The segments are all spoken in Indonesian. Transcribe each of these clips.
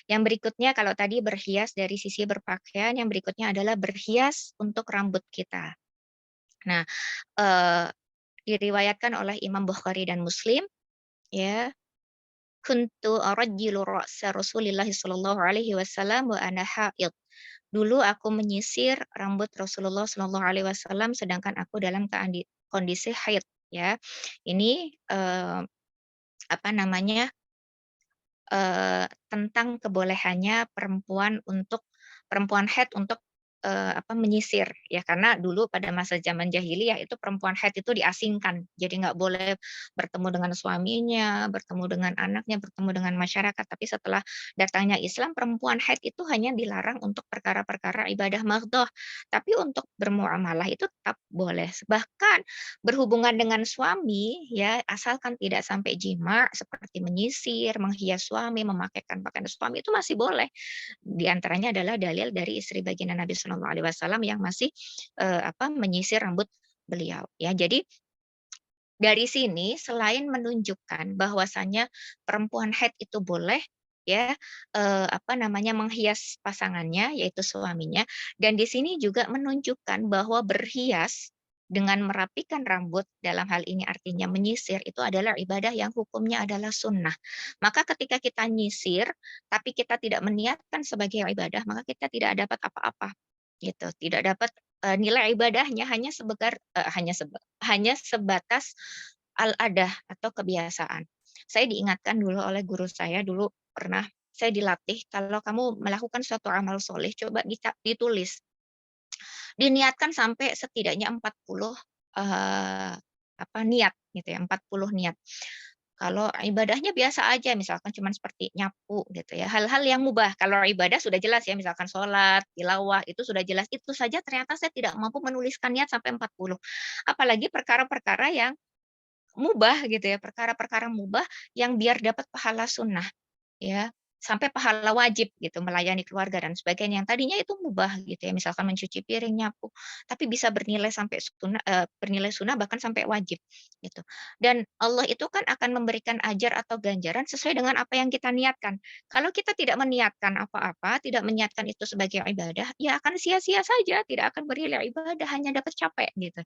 Yang berikutnya kalau tadi berhias dari sisi berpakaian, yang berikutnya adalah berhias untuk rambut kita. Nah, eee, diriwayatkan oleh Imam Bukhari dan Muslim, ya, kuntu arajjilu ra'sa Rasulillah sallallahu alaihi wasallam wa ana haid. Dulu aku menyisir rambut Rasulullah sallallahu alaihi wasallam sedangkan aku dalam kondisi haid, ya. Ini, apa namanya, tentang kebolehannya perempuan haid untuk, apa, menyisir ya, karena dulu pada masa zaman jahiliyah itu perempuan haid itu diasingkan. Jadi nggak boleh bertemu dengan suaminya, bertemu dengan anaknya, bertemu dengan masyarakat. Tapi setelah datangnya Islam, perempuan haid itu hanya dilarang untuk perkara-perkara ibadah maghdhah, tapi untuk bermuamalah itu tetap boleh. Bahkan berhubungan dengan suami ya, asalkan tidak sampai jima seperti menyisir, menghias suami, memakaikan pakaian suami itu masih boleh. Di antaranya adalah dalil dari istri baginda Nabi Shallallahu alaihi wasallam yang masih, apa, menyisir rambut beliau ya. Jadi dari sini selain menunjukkan bahwasanya perempuan haid itu boleh ya, apa namanya, menghias pasangannya yaitu suaminya, dan di sini juga menunjukkan bahwa berhias dengan merapikan rambut dalam hal ini artinya menyisir itu adalah ibadah yang hukumnya adalah sunnah. Maka ketika kita nyisir tapi kita tidak meniatkan sebagai ibadah maka kita tidak dapat apa-apa gitu, tidak dapat, nilai ibadahnya hanya sebatas al-adah atau kebiasaan. Saya diingatkan dulu oleh guru saya, dulu pernah saya dilatih, kalau kamu melakukan suatu amal soleh, coba ditulis. Diniatkan sampai setidaknya 40, apa, niat gitu ya, 40 niat. Kalau ibadahnya biasa aja, misalkan cuman seperti nyapu gitu ya, hal-hal yang mubah. Kalau ibadah sudah jelas ya, misalkan sholat, tilawah, itu sudah jelas. Itu saja ternyata saya tidak mampu menuliskan niat sampai 40. Apalagi perkara-perkara yang mubah gitu ya, perkara-perkara mubah yang biar dapat pahala sunnah. Ya, sampai pahala wajib gitu, melayani keluarga dan sebagainya, yang tadinya itu mubah gitu ya, misalkan mencuci piring, nyapu, tapi bisa bernilai sampai bernilai sunnah bahkan sampai wajib, gitu. Dan Allah itu kan akan memberikan ajar atau ganjaran sesuai dengan apa yang kita niatkan. Kalau kita tidak meniatkan apa-apa, tidak meniatkan itu sebagai ibadah, ya akan sia-sia saja, tidak akan bernilai ibadah, hanya dapat capek gitu.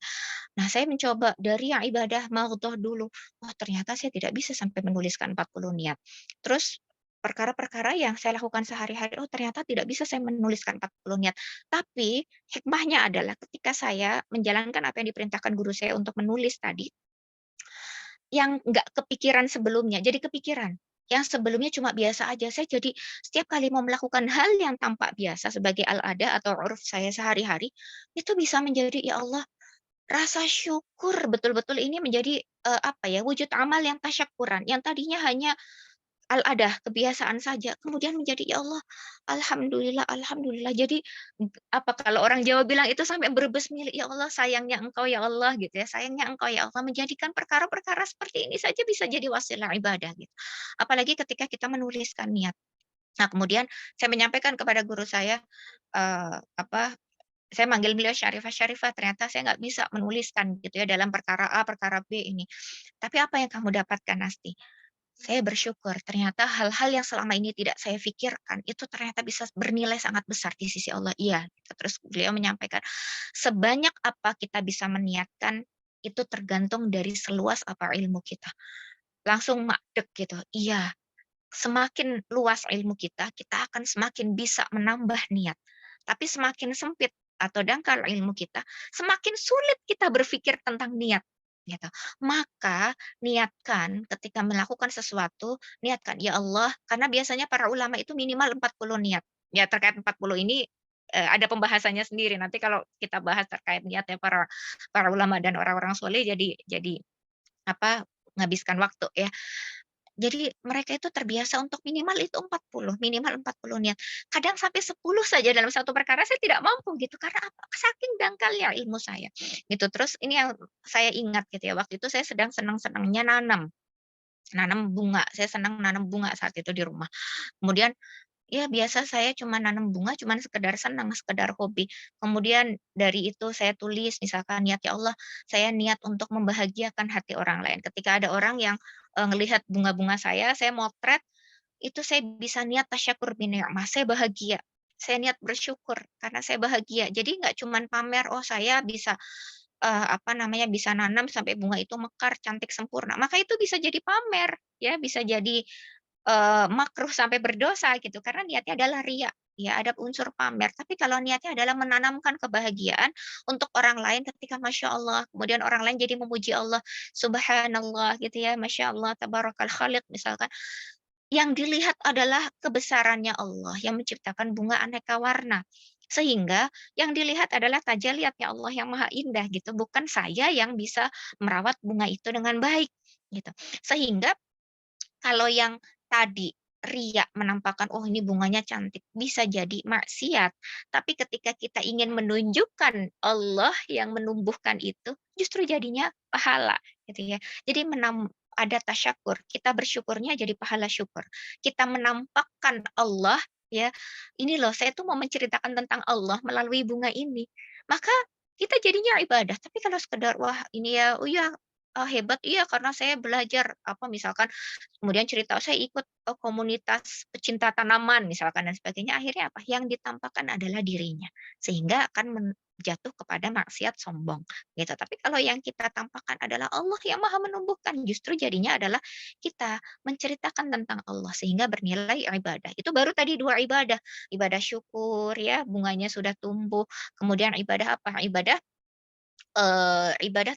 Nah, saya mencoba dari yang ibadah maghdhah dulu, oh ternyata saya tidak bisa sampai menuliskan 40 niat. Terus perkara-perkara yang saya lakukan sehari-hari, oh ternyata tidak bisa saya menuliskan 40 niat. Tapi hikmahnya adalah ketika saya menjalankan apa yang diperintahkan guru saya untuk menulis tadi, yang nggak kepikiran sebelumnya, jadi kepikiran. Yang sebelumnya cuma biasa aja, saya jadi setiap kali mau melakukan hal yang tampak biasa sebagai al-ada atau uruf saya sehari-hari, itu bisa menjadi, ya Allah, rasa syukur betul-betul ini menjadi, apa ya, wujud amal yang tasyakuran, yang tadinya hanya al-adah, kebiasaan saja, kemudian menjadi, "Ya Allah, alhamdulillah alhamdulillah." Jadi, apa, kalau orang Jawa bilang itu sampai berbesmil, "Ya Allah, sayangnya Engkau ya Allah," gitu ya, "sayangnya Engkau ya Allah," menjadikan perkara-perkara seperti ini saja bisa jadi wasilah ibadah gitu. Apalagi ketika kita menuliskan niat. Nah, kemudian saya menyampaikan kepada guru saya, apa, saya manggil beliau Syarifah, "Syarifah, ternyata saya nggak bisa menuliskan gitu ya dalam perkara A, perkara B ini. Tapi apa yang kamu dapatkan, Nasti?" Saya bersyukur ternyata hal-hal yang selama ini tidak saya pikirkan, itu ternyata bisa bernilai sangat besar di sisi Allah. Iya, gitu. Terus beliau menyampaikan, sebanyak apa kita bisa meniatkan, itu tergantung dari seluas apa ilmu kita. Langsung makdek gitu, iya, semakin luas ilmu kita, kita akan semakin bisa menambah niat. Tapi semakin sempit atau dangkal ilmu kita, semakin sulit kita berpikir tentang niat, gitu. Maka niatkan ketika melakukan sesuatu, niatkan, "Ya Allah," karena biasanya para ulama itu minimal 40 niat. Ya terkait 40 ini, ada pembahasannya sendiri. Nanti kalau kita bahas terkait niatnya para para ulama dan orang-orang soleh jadi apa, menghabiskan waktu ya. Jadi mereka itu terbiasa untuk minimal 40 niat. Kadang sampai 10 saja dalam satu perkara saya tidak mampu gitu, karena apa? Saking dangkalnya ilmu saya, gitu. Terus ini yang saya ingat gitu ya, waktu itu saya sedang senang-senangnya nanam, nanam bunga, saya senang nanam bunga saat itu di rumah. Kemudian ya biasa saya cuma nanam bunga, cuman sekedar senang, sekedar hobi. Kemudian dari itu saya tulis misalkan niat, "Ya Allah, saya niat untuk membahagiakan hati orang lain." Ketika ada orang yang, ngelihat bunga-bunga saya motret, itu saya bisa niat tasyakur bi ni'mah, saya bahagia. Saya niat bersyukur karena saya bahagia. Jadi nggak cuman pamer, oh saya bisa, apa namanya, bisa nanam sampai bunga itu mekar, cantik, sempurna. Maka itu bisa jadi pamer, ya, bisa jadi makruh sampai berdosa gitu, karena niatnya adalah riya, ya ada unsur pamer. Tapi kalau niatnya adalah menanamkan kebahagiaan untuk orang lain ketika Masya Allah, kemudian orang lain jadi memuji Allah, subhanallah gitu ya, Masya Allah, tabarakal khaliq misalkan. Yang dilihat adalah kebesarannya Allah yang menciptakan bunga aneka warna. Sehingga yang dilihat adalah tajaliatnya Allah yang maha indah gitu, bukan saya yang bisa merawat bunga itu dengan baik gitu. Sehingga kalau yang tadi riya menampakkan, "Oh ini bunganya cantik," bisa jadi maksiat. Tapi ketika kita ingin menunjukkan Allah yang menumbuhkan itu, justru jadinya pahala, gitu ya. Jadi ada tasyakur, kita bersyukurnya jadi pahala syukur. Kita menampakkan Allah, ya, "Ini loh saya tuh mau menceritakan tentang Allah melalui bunga ini." Maka kita jadinya ibadah. Tapi kalau sekedar, "Wah ini ya, oh iya, hebat, iya karena saya belajar," apa misalkan kemudian cerita, "Oh, saya ikut, komunitas pecinta tanaman," misalkan dan sebagainya, akhirnya apa, yang ditampakkan adalah dirinya, sehingga akan jatuh kepada maksiat sombong, gitu. Tapi kalau yang kita tampakkan adalah Allah yang Maha menumbuhkan, justru jadinya adalah kita menceritakan tentang Allah, sehingga bernilai ibadah. Itu baru tadi 2 ibadah, ibadah syukur ya, bunganya sudah tumbuh, kemudian ibadah apa, ibadah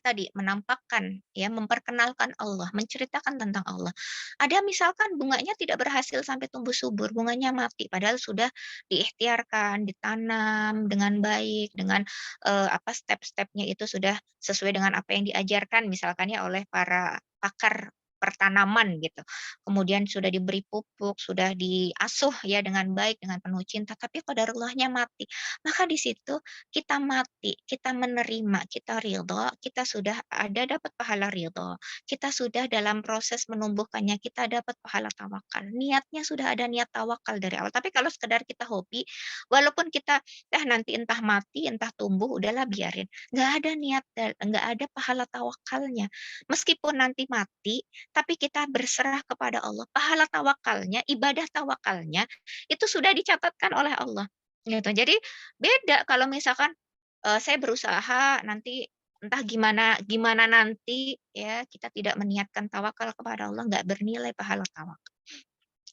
tadi menampakkan ya, memperkenalkan Allah, menceritakan tentang Allah. Ada misalkan bunganya tidak berhasil sampai tumbuh subur, bunganya mati padahal sudah diikhtiarkan, ditanam dengan baik, dengan, apa, step-stepnya itu sudah sesuai dengan apa yang diajarkan misalkan ya oleh para pakar pertanaman gitu. Kemudian sudah diberi pupuk, sudah diasuh ya dengan baik, dengan penuh cinta, tapi qadarullahnya mati. Maka di situ kita mati, kita menerima, kita ridho, kita sudah ada dapat pahala ridho. Kita sudah dalam proses menumbuhkannya, kita dapat pahala tawakal. Niatnya sudah ada niat tawakal dari awal. Tapi kalau sekedar kita hobi, walaupun kita, nanti entah mati, entah tumbuh, udahlah biarin. Nggak ada niat, nggak ada pahala tawakalnya. Meskipun nanti mati, tapi kita berserah kepada Allah. Pahala tawakalnya, ibadah tawakalnya, itu sudah dicatatkan oleh Allah. Gitu. Jadi beda kalau misalkan, saya berusaha nanti entah gimana gimana nanti ya, kita tidak meniatkan tawakal kepada Allah, nggak bernilai pahala tawakal.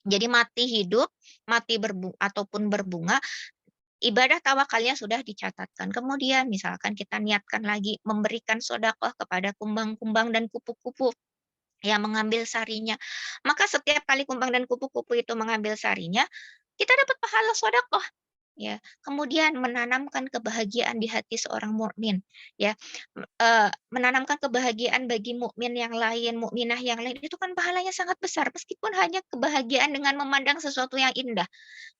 Jadi mati hidup, mati ataupun berbunga, ibadah tawakalnya sudah dicatatkan. Kemudian misalkan kita niatkan lagi memberikan sedekah kepada kumbang-kumbang dan kupu-kupu yang mengambil sarinya. Maka setiap kali kumbang dan kupu-kupu itu mengambil sarinya, kita dapat pahala sedekah. Ya, kemudian menanamkan kebahagiaan di hati seorang mukmin, ya, menanamkan kebahagiaan bagi mukmin yang lain, mukminah yang lain, itu kan pahalanya sangat besar, meskipun hanya kebahagiaan dengan memandang sesuatu yang indah.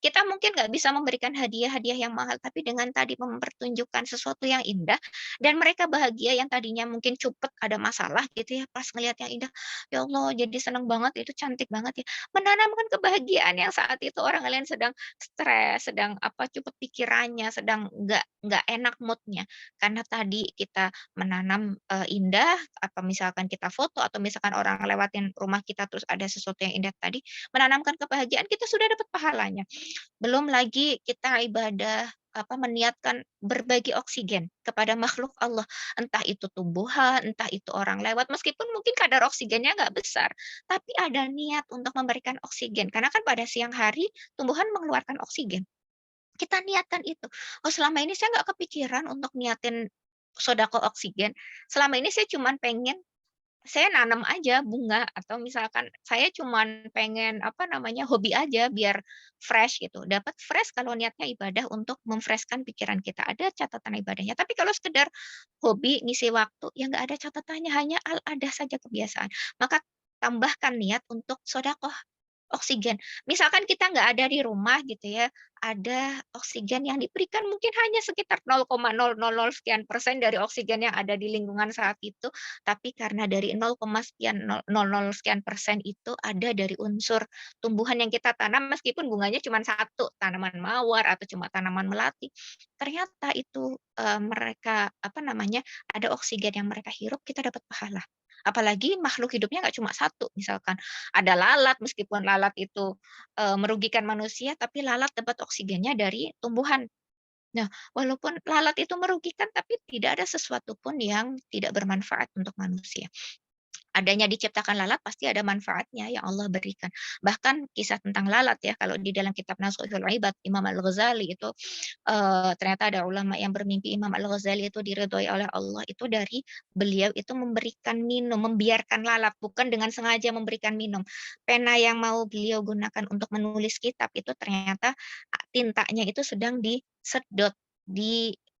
Kita mungkin nggak bisa memberikan hadiah-hadiah yang mahal, tapi dengan tadi mempertunjukkan sesuatu yang indah dan mereka bahagia yang tadinya mungkin cupet ada masalah gitu ya, pas ngelihat yang indah, "Ya Allah jadi seneng banget, itu cantik banget ya." Menanamkan kebahagiaan yang saat itu orang lain sedang stres, sedang apa, cupet pikirannya, sedang nggak enak mood-nya. Karena tadi kita menanam, indah, apa misalkan kita foto atau misalkan orang lewatin rumah kita terus ada sesuatu yang indah tadi, menanamkan kebahagiaan, kita sudah dapat pahalanya. Belum lagi kita ibadah, apa, meniatkan berbagi oksigen kepada makhluk Allah, entah itu tumbuhan, entah itu orang lewat, meskipun mungkin kadar oksigennya nggak besar, tapi ada niat untuk memberikan oksigen, karena kan pada siang hari tumbuhan mengeluarkan oksigen. Kita niatkan itu. Oh, selama ini saya nggak kepikiran untuk niatin sodako oksigen, selama ini saya cuman pengen saya nanam aja bunga atau misalkan saya cuman pengen, apa namanya, hobi aja biar fresh gitu. Dapat fresh kalau niatnya ibadah untuk mem-fresh-kan pikiran kita, ada catatan ibadahnya. Tapi kalau sekedar hobi, ngisi waktu, ya nggak ada catatannya, hanya ada saja kebiasaan. Maka tambahkan niat untuk sedekah. Oksigen. Misalkan kita nggak ada di rumah gitu ya, ada oksigen yang diberikan mungkin hanya sekitar 0,000 sekian persen dari oksigen yang ada di lingkungan saat itu, tapi karena dari 0, sekian 00 sekian persen itu ada dari unsur tumbuhan yang kita tanam meskipun bunganya cuma satu, tanaman mawar atau cuma tanaman melati, ternyata itu, mereka apa namanya, ada oksigen yang mereka hirup, kita dapat pahala. Apalagi makhluk hidupnya nggak cuma satu, misalkan ada lalat, meskipun lalat itu, merugikan manusia, tapi lalat dapat oksigennya dari tumbuhan. Nah, walaupun lalat itu merugikan, tapi tidak ada sesuatu pun yang tidak bermanfaat untuk manusia. Adanya diciptakan lalat pasti ada manfaatnya yang Allah berikan. Bahkan kisah tentang lalat ya, kalau di dalam kitab Nasuhul Ibad Imam Al-Ghazali itu, ternyata ada ulama yang bermimpi Imam Al-Ghazali itu diridhoi oleh Allah itu dari beliau itu memberikan minum, membiarkan lalat, bukan dengan sengaja memberikan minum. Pena yang mau beliau gunakan untuk menulis kitab itu ternyata tintanya itu sedang disedot,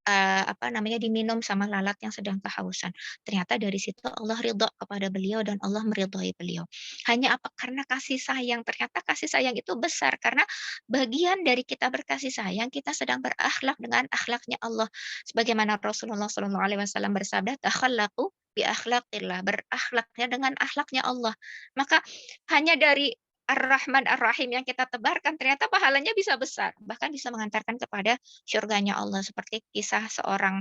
apa namanya, diminum sama lalat yang sedang kehausan. Ternyata dari situ Allah ridha kepada beliau dan Allah meridhai beliau. Hanya apa? Karena kasih sayang. Ternyata kasih sayang itu besar karena bagian dari kita berkasih sayang, kita sedang berakhlak dengan akhlaknya Allah. Sebagaimana Rasulullah Shallallahu alaihi wasallam bersabda, "Takhallaqu bi akhlaqillah." Berakhlaknya dengan akhlaknya Allah. Maka hanya dari Ar-Rahman Ar-Rahim yang kita tebarkan ternyata pahalanya bisa besar, bahkan bisa mengantarkan kepada syurganya Allah seperti kisah seorang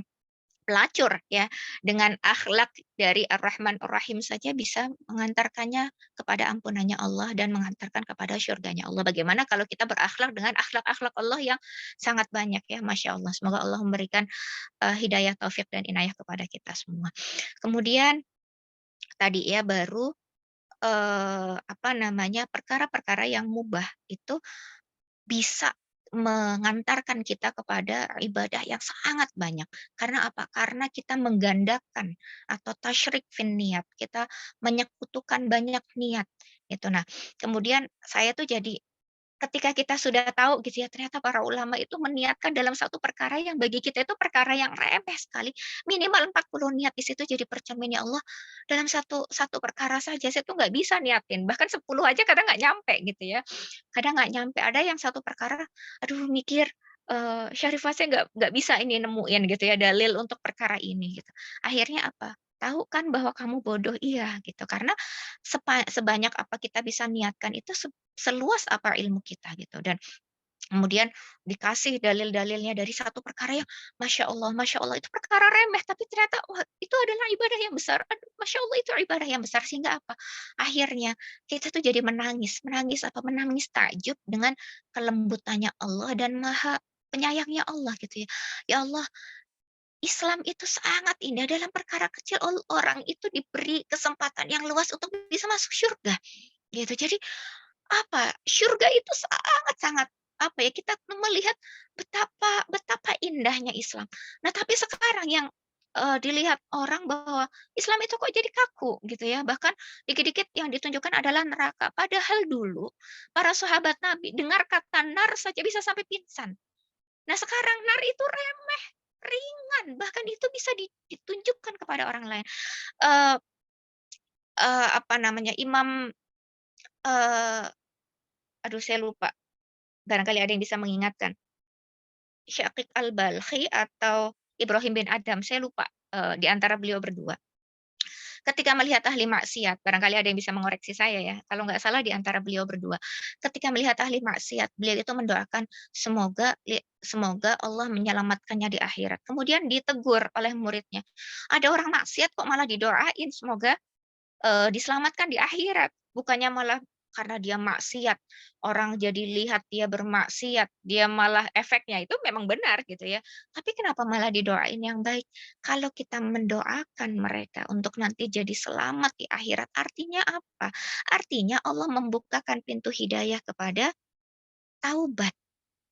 pelacur ya, dengan akhlak dari Ar-Rahman Ar-Rahim saja bisa mengantarkannya kepada ampunannya Allah dan mengantarkan kepada syurganya Allah. Bagaimana kalau kita berakhlak dengan akhlak-akhlak Allah yang sangat banyak ya, Masya Allah. Semoga Allah memberikan hidayah, taufik, dan inayah kepada kita semua. Kemudian tadi ya baru apa namanya, perkara-perkara yang mubah itu bisa mengantarkan kita kepada ibadah yang sangat banyak. Karena apa? Karena kita menggandakan atau tasyrik fin niat, kita menyekutukan banyak niat, gitu. Nah, kemudian saya tuh jadi ketika kita sudah tahu gitu ya, ternyata para ulama itu meniatkan dalam satu perkara yang bagi kita itu perkara yang remeh sekali, minimal 40 niat di situ jadi percermin, ya Allah, dalam satu satu perkara saja saya tuh nggak bisa niatin, bahkan 10 aja kadang nggak nyampe gitu ya. Kadang nggak nyampe, ada yang satu perkara, aduh mikir, Syarifah saya nggak bisa ini nemuin gitu ya dalil untuk perkara ini gitu. Akhirnya apa? Tahu kan bahwa kamu bodoh, iya gitu, karena sebanyak apa kita bisa niatkan itu seluas apa ilmu kita gitu dan kemudian dikasih dalil-dalilnya dari satu perkara yang Masya Allah itu perkara remeh tapi ternyata wah itu adalah ibadah yang besar, aduh Masya Allah itu ibadah yang besar sehingga apa, akhirnya kita tuh jadi menangis, menangis apa, menangis takjub dengan kelembutannya Allah dan maha penyayangnya Allah gitu ya. Ya Allah, Islam itu sangat indah dalam perkara kecil orang itu diberi kesempatan yang luas untuk bisa masuk surga, gitu. Jadi, apa, surga itu sangat-sangat, apa ya, kita melihat betapa betapa indahnya Islam. Nah, tapi sekarang yang, dilihat orang bahwa Islam itu kok jadi kaku, gitu ya, bahkan dikit-dikit yang ditunjukkan adalah neraka. Padahal dulu para sahabat Nabi dengar kata nar saja bisa sampai pingsan. Nah, sekarang nar itu remeh, ringan, bahkan itu bisa ditunjukkan kepada orang lain. Eee apa namanya, eee, aduh saya lupa, barangkali ada yang bisa mengingatkan. Syaqiq Al-Balkhi atau Ibrahim bin Adham, saya lupa, di antara beliau berdua. Ketika melihat ahli maksiat, barangkali ada yang bisa mengoreksi saya ya, kalau nggak salah di antara beliau berdua. Ketika melihat ahli maksiat, beliau itu mendoakan semoga Allah menyelamatkannya di akhirat. Kemudian ditegur oleh muridnya, "Ada orang maksiat kok malah didoain semoga diselamatkan di akhirat, bukannya malah karena dia maksiat, orang jadi lihat dia bermaksiat, dia malah efeknya itu memang benar gitu ya. Tapi kenapa malah didoain yang baik? Kalau kita mendoakan mereka untuk nanti jadi selamat di akhirat, artinya apa? Artinya Allah membukakan pintu hidayah kepada taubat.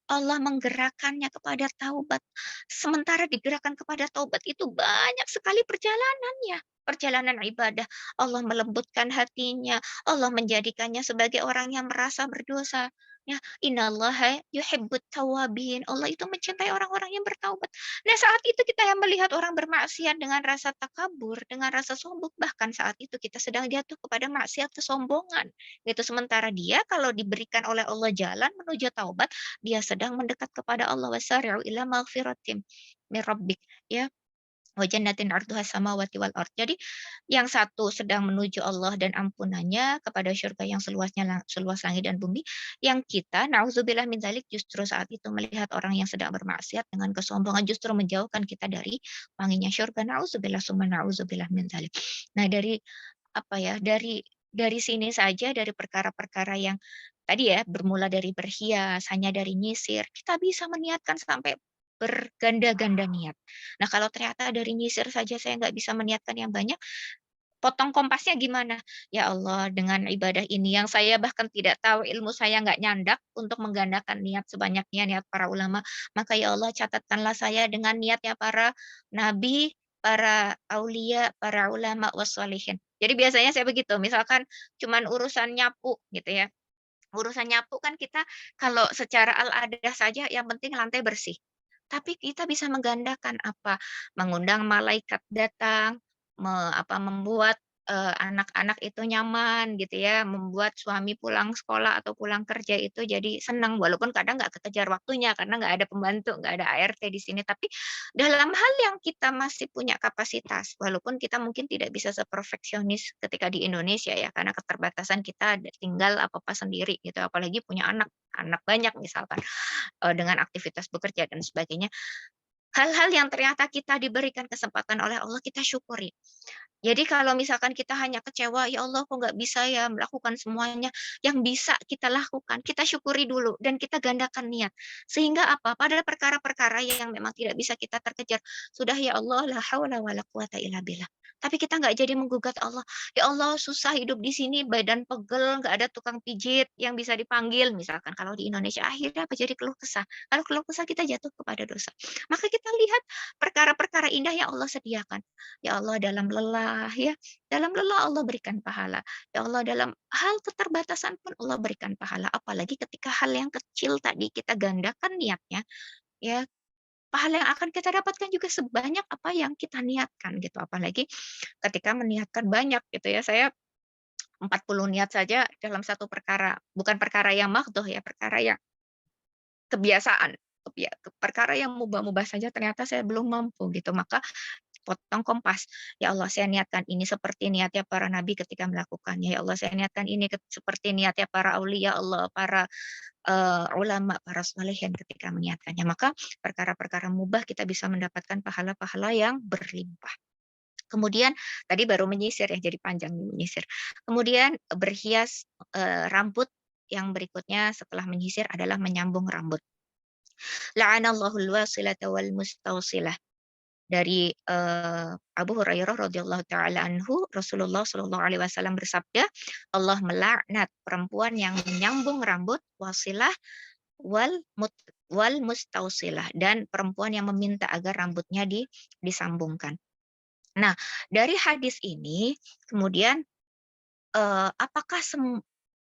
Allah menggerakkannya kepada taubat. Sementara digerakkan kepada taubat itu banyak sekali perjalanannya. Perjalanan ibadah. Allah melembutkan hatinya. Allah menjadikannya sebagai orang yang merasa berdosa. Ya, innallaha yuhibbut tawabin. Allah itu mencintai orang-orang yang bertaubat. Nah, saat itu kita yang melihat orang bermaksiat dengan rasa takabur, dengan rasa sombong, bahkan saat itu kita sedang jatuh kepada maksiat kesombongan. Gitu. Sementara dia kalau diberikan oleh Allah jalan menuju taubat, dia sedang mendekat kepada Allah, wasari'u ila maghfiratin min rabbik, ya, wa jannatin 'arduha samawati wal ard. Jadi yang satu sedang menuju Allah dan ampunannya kepada syurga yang seluas langit dan bumi, yang kita nauzubillah min dzalik justru saat itu melihat orang yang sedang bermaksiat dengan kesombongan justru menjauhkan kita dari wanginya syurga. Nauzubillah summa nauzubillah min dzalik. Nah, dari apa ya, dari sini saja, dari perkara-perkara yang tadi ya, bermula dari berhias, hanya dari nyisir, kita bisa meniatkan sampai berganda-ganda niat. Nah, kalau ternyata dari nyisir saja saya nggak bisa meniatkan yang banyak, potong kompasnya gimana? Ya Allah, dengan ibadah ini yang saya bahkan tidak tahu, ilmu saya nggak nyandak untuk menggandakan niat sebanyaknya niat para ulama, maka ya Allah catatkanlah saya dengan niatnya para nabi, para aulia, para ulama wassalihin. Jadi biasanya saya begitu, misalkan cuman urusan nyapu gitu ya. Urusan nyapu kan kita kalau secara al-adah saja yang penting lantai bersih. Tapi kita bisa menggandakan apa, mengundang malaikat datang, membuat, anak-anak itu nyaman gitu ya, membuat suami pulang sekolah atau pulang kerja itu jadi senang, walaupun kadang nggak kekejar waktunya karena nggak ada pembantu, nggak ada ART di sini. Tapi dalam hal yang kita masih punya kapasitas, walaupun kita mungkin tidak bisa seperfeksionis ketika di Indonesia ya, karena keterbatasan kita tinggal apa-apa sendiri gitu, apalagi punya anak, anak banyak misalkan, dengan aktivitas bekerja dan sebagainya. Hal-hal yang ternyata kita diberikan kesempatan oleh Allah, kita syukuri. Jadi kalau misalkan kita hanya kecewa, "Ya Allah kok nggak bisa ya melakukan semuanya," yang bisa kita lakukan, kita syukuri dulu dan kita gandakan niat. Sehingga apa, pada perkara-perkara yang memang tidak bisa kita terkejar, sudah ya Allah la haula wala quwata illa billah. Tapi kita nggak jadi menggugat Allah, "Ya Allah susah hidup di sini, badan pegel, nggak ada tukang pijit yang bisa dipanggil," misalkan kalau di Indonesia. Akhirnya apa, jadi keluh kesah. Kalau keluh kesah kita jatuh kepada dosa. Maka kita lihat perkara-perkara indah yang Allah sediakan. Ya Allah dalam lelah ya, dalam lelah Allah berikan pahala. Ya Allah dalam hal keterbatasan pun Allah berikan pahala. Apalagi ketika hal yang kecil tadi kita gandakan niatnya, ya pahala yang akan kita dapatkan juga sebanyak apa yang kita niatkan gitu. Apalagi ketika meniatkan banyak gitu ya. Saya 40 niat saja dalam satu perkara, bukan perkara yang makruh ya, perkara yang kebiasaan. Perkara yang mubah-mubah saja ternyata saya belum mampu gitu. Maka potong kompas. Ya Allah, saya niatkan ini seperti niatnya para nabi ketika melakukannya. Ya Allah, saya niatkan ini seperti niatnya para aulia Allah, para ulama, para sholihin ketika meniatkannya. Maka perkara-perkara mubah kita bisa mendapatkan pahala-pahala yang berlimpah. Kemudian tadi baru menyisir ya, jadi panjang nih menyisir. Kemudian berhias rambut yang berikutnya setelah menyisir adalah menyambung rambut. La'anallahu al-wasilata wal mustausilah. Dari, Abu Hurairah radhiyallahu taala anhu, Rasulullah shallallahu alaihi wasallam bersabda, Allah melaknat perempuan yang menyambung rambut, wasilah, wal mut wal mustausilah, dan perempuan yang meminta agar rambutnya disambungkan. Nah, dari hadis ini kemudian, apakah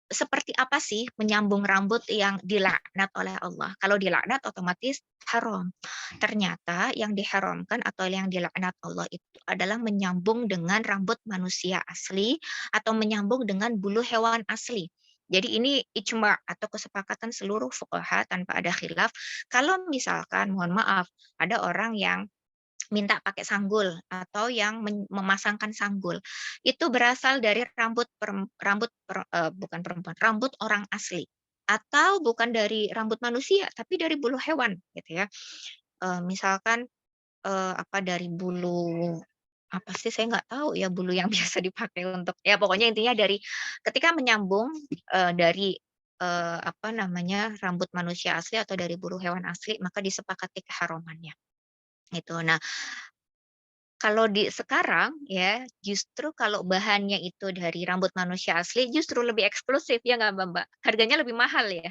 seperti apa sih menyambung rambut yang dilaknat oleh Allah? Kalau dilaknat otomatis haram. Ternyata yang diharamkan atau yang dilaknat Allah itu adalah menyambung dengan rambut manusia asli atau menyambung dengan bulu hewan asli. Jadi ini ijma atau kesepakatan seluruh fuqaha tanpa ada khilaf. Kalau misalkan, mohon maaf, ada orang yang minta pakai sanggul atau yang memasangkan sanggul. Itu berasal dari bukan perempuan, rambut orang asli. Atau bukan dari rambut manusia, tapi dari bulu hewan gitu ya. Misalkan, dari bulu apa sih, saya nggak tahu ya bulu yang biasa dipakai untuk ya pokoknya intinya dari ketika menyambung, dari, rambut manusia asli atau dari bulu hewan asli, maka disepakati keharamannya, gitu. Nah, kalau di sekarang ya, justru kalau bahannya itu dari rambut manusia asli, justru lebih eksklusif, ya nggak, Mbak? Harganya lebih mahal ya?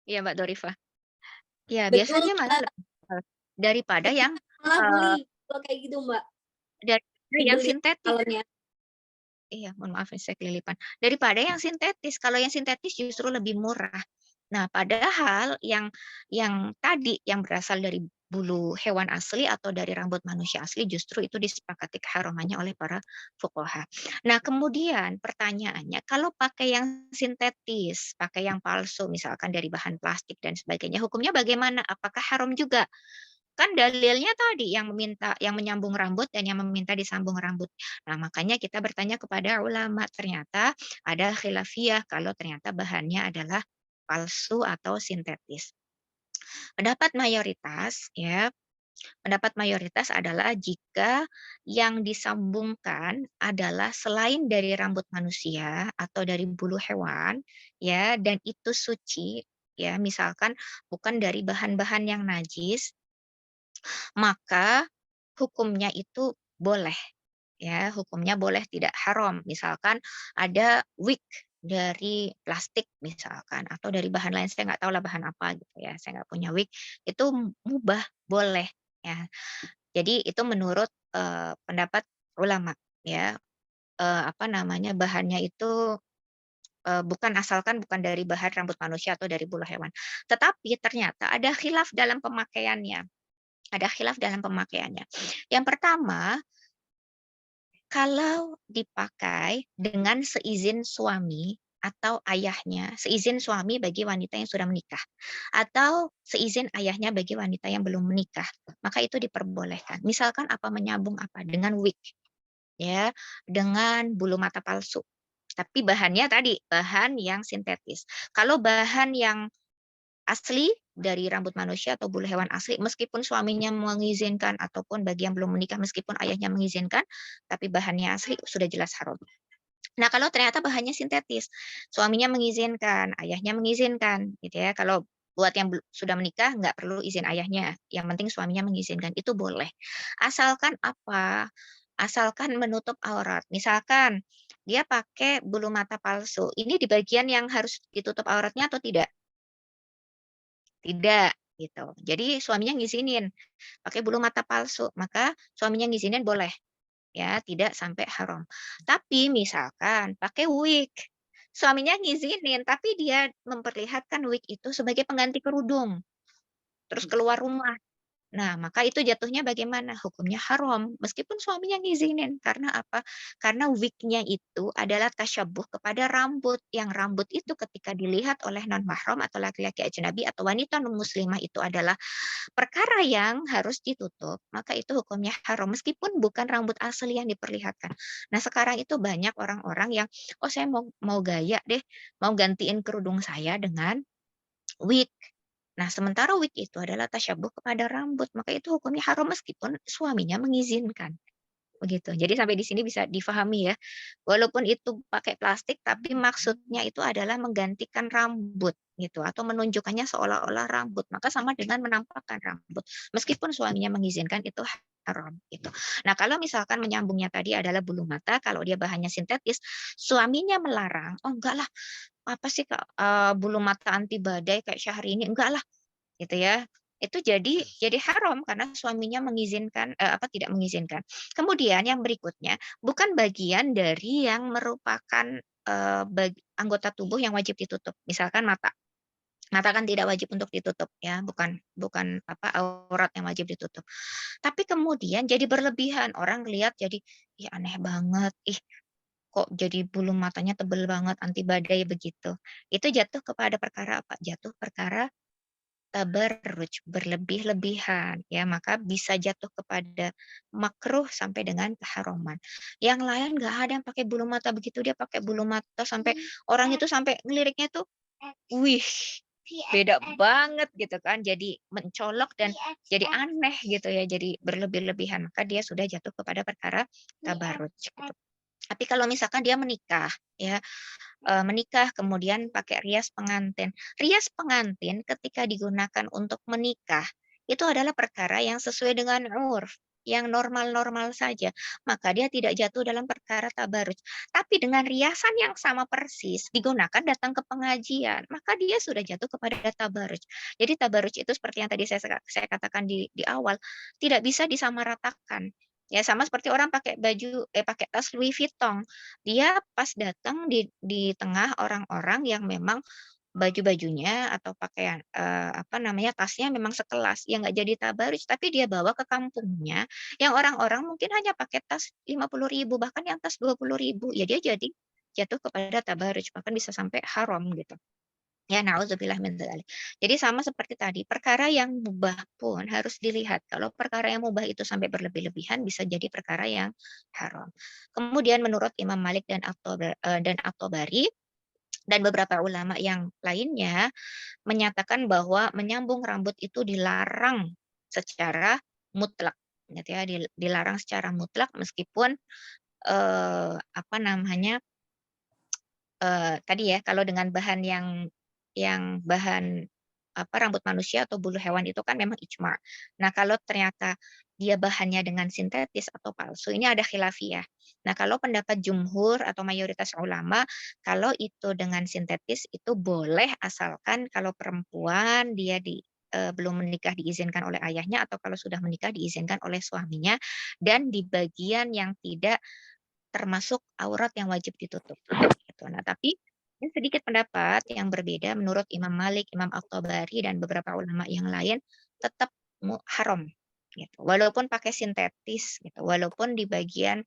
Iya, Mbak Dorifah? Ya, Betul, biasanya malah Mbak, lebih mahal daripada dan yang, kita malah eee, beli kalau kayak gitu, Mbak, daripada yang dibeli sintetis. kalengnya. Iya, mohon maaf ya saya kelilipan. Daripada yang sintetis, kalau yang sintetis justru lebih murah. Nah, padahal yang tadi yang berasal dari bulu hewan asli atau dari rambut manusia asli justru itu disepakati keharamannya oleh para fuqaha. Nah, kemudian pertanyaannya, kalau pakai yang sintetis, pakai yang palsu misalkan dari bahan plastik dan sebagainya, hukumnya bagaimana? Apakah haram juga? Kan dalilnya tadi yang menyambung rambut dan yang meminta disambung rambut. Nah, makanya kita bertanya kepada ulama, ternyata ada khilafiyah kalau ternyata bahannya adalah palsu atau sintetis. Pendapat mayoritas ya, Pendapat mayoritas adalah jika yang disambungkan adalah selain dari rambut manusia atau dari bulu hewan, ya, dan itu suci, ya, misalkan bukan dari bahan-bahan yang najis, maka hukumnya itu boleh. Ya, hukumnya boleh tidak haram. Misalkan ada wig dari plastik misalkan atau dari bahan lain, saya nggak tahu lah bahan apa gitu ya, saya nggak punya wig, itu mubah, boleh ya. Jadi itu menurut, pendapat ulama ya, apa namanya, bahannya itu, bukan dari bahan rambut manusia atau dari bulu hewan. Tetapi ternyata ada khilaf dalam pemakaiannya. Yang pertama, kalau dipakai dengan seizin suami atau ayahnya, seizin suami bagi wanita yang sudah menikah, atau seizin ayahnya bagi wanita yang belum menikah, maka itu diperbolehkan. Misalkan apa, menyambung apa, dengan wig, ya, dengan bulu mata palsu. Tapi bahannya tadi, bahan yang sintetis. Kalau bahan yang asli dari rambut manusia atau bulu hewan asli, meskipun suaminya mengizinkan ataupun bagi yang belum menikah meskipun ayahnya mengizinkan, tapi bahannya asli sudah jelas haram. Nah, kalau ternyata bahannya sintetis, suaminya mengizinkan, ayahnya mengizinkan, gitu ya. Kalau buat yang sudah menikah nggak perlu izin ayahnya, yang penting suaminya mengizinkan, itu boleh. Asalkan apa? Asalkan menutup aurat. Misalkan dia pakai bulu mata palsu, ini di bagian yang harus ditutup auratnya atau tidak? Tidak, gitu. Jadi suaminya ngizinin, pakai bulu mata palsu, maka suaminya ngizinin boleh, ya, tidak sampai haram. Tapi misalkan pakai wig, suaminya ngizinin, tapi dia memperlihatkan wig itu sebagai pengganti kerudung, terus keluar rumah. Nah, maka itu jatuhnya bagaimana? Hukumnya haram, meskipun suaminya ngizinin. Karena apa? Karena wig-nya itu adalah tasyabuh kepada rambut, yang rambut itu ketika dilihat oleh non-mahram atau laki-laki ajnabi atau wanita non-muslimah itu adalah perkara yang harus ditutup, maka itu hukumnya haram, meskipun bukan rambut asli yang diperlihatkan. Nah, sekarang itu banyak orang-orang yang, "Oh, saya mau mau gaya deh, mau gantiin kerudung saya dengan wig." Nah, sementara wig itu adalah tasyabuh kepada rambut, maka itu hukumnya haram meskipun suaminya mengizinkan. Begitu. Jadi sampai di sini bisa difahami ya. Walaupun itu pakai plastik, tapi maksudnya itu adalah menggantikan rambut gitu atau menunjukkannya seolah-olah rambut, maka sama dengan menampakkan rambut. Meskipun suaminya mengizinkan itu haram gitu. Nah, kalau misalkan menyambungnya tadi adalah bulu mata, kalau dia bahannya sintetis, suaminya melarang, "Oh enggak lah, apa sih Kak, bulu mata anti badai kayak Syahrini, enggak lah," gitu ya. Itu jadi haram karena suaminya mengizinkan tidak mengizinkan. Kemudian yang berikutnya, bukan bagian dari yang merupakan, anggota tubuh yang wajib ditutup, misalkan mata. Mata kan tidak wajib untuk ditutup ya, bukan bukan apa, aurat yang wajib ditutup. Tapi kemudian jadi berlebihan, orang lihat jadi, "Ih, aneh banget, ih, kok jadi bulu matanya tebel banget, anti badai," begitu. Itu jatuh kepada perkara apa? Jatuh perkara tabarruj, berlebih-lebihan, ya, maka bisa jatuh kepada makruh sampai dengan keharaman. Yang lain nggak ada yang pakai bulu mata begitu, dia pakai bulu mata sampai orang itu sampai ngeliriknya tuh, wih, beda banget gitu kan, jadi mencolok dan jadi aneh gitu ya, jadi berlebih-lebihan, maka dia sudah jatuh kepada perkara tabarruj gitu. Tapi kalau misalkan dia menikah, ya, menikah kemudian pakai rias pengantin. Rias pengantin ketika digunakan untuk menikah, itu adalah perkara yang sesuai dengan urf, yang normal-normal saja, maka dia tidak jatuh dalam perkara tabarruj. Tapi dengan riasan yang sama persis digunakan datang ke pengajian, maka dia sudah jatuh kepada tabarruj. Jadi tabarruj itu seperti yang tadi saya katakan di awal, tidak bisa disamaratakan. Ya, sama seperti orang pakai tas Louis Vuitton. Dia pas datang di tengah orang-orang yang memang baju-bajunya atau pakaian, apa namanya, tasnya memang sekelas, ya nggak jadi tabarruj, tapi dia bawa ke kampungnya, yang orang-orang mungkin hanya pakai tas 50.000 bahkan yang tas 20.000 ya dia jadi jatuh kepada tabarruj, bahkan bisa sampai haram gitu. Ya, naudzubillah min dzalik. Jadi sama seperti tadi, perkara yang mubah pun harus dilihat. Kalau perkara yang mubah itu sampai berlebih-lebihan bisa jadi perkara yang haram. Kemudian menurut Imam Malik dan At-Tabari dan beberapa ulama yang lainnya menyatakan bahwa menyambung rambut itu dilarang secara mutlak gitu ya, dilarang secara mutlak meskipun apa namanya, tadi ya, kalau dengan bahan yang bahan, apa, rambut manusia atau bulu hewan itu kan memang ijma. Nah, kalau ternyata dia bahannya dengan sintetis atau palsu, ini ada khilafiyah. Nah, kalau pendapat jumhur atau mayoritas ulama, kalau itu dengan sintetis itu boleh asalkan kalau perempuan dia belum menikah diizinkan oleh ayahnya atau kalau sudah menikah diizinkan oleh suaminya dan di bagian yang tidak termasuk aurat yang wajib ditutup, gitu. Nah, tapi ada sedikit pendapat yang berbeda menurut Imam Malik, Imam At-Tabari, dan beberapa ulama yang lain tetap haram, gitu. Walaupun pakai sintetis, gitu. Walaupun di bagian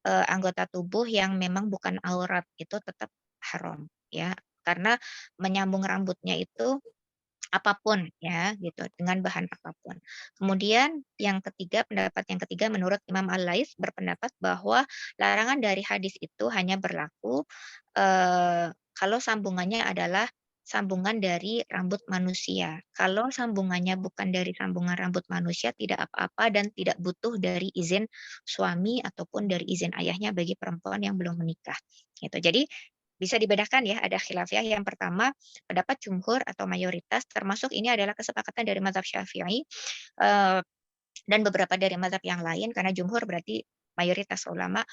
anggota tubuh yang memang bukan aurat itu tetap haram, ya. Karena menyambung rambutnya itu apapun ya gitu, dengan bahan apapun. Kemudian pendapat yang ketiga menurut Imam Al-Laits berpendapat bahwa larangan dari hadis itu hanya berlaku, kalau sambungannya adalah sambungan dari rambut manusia. Kalau sambungannya bukan dari sambungan rambut manusia tidak apa-apa dan tidak butuh dari izin suami ataupun dari izin ayahnya bagi perempuan yang belum menikah, gitu. Jadi bisa dibedakan ya, ada khilafiyah. Yang pertama, pendapat jumhur atau mayoritas, termasuk ini adalah kesepakatan dari mazhab Syafi'i, dan beberapa dari mazhab yang lain, karena jumhur berarti mayoritas ulama,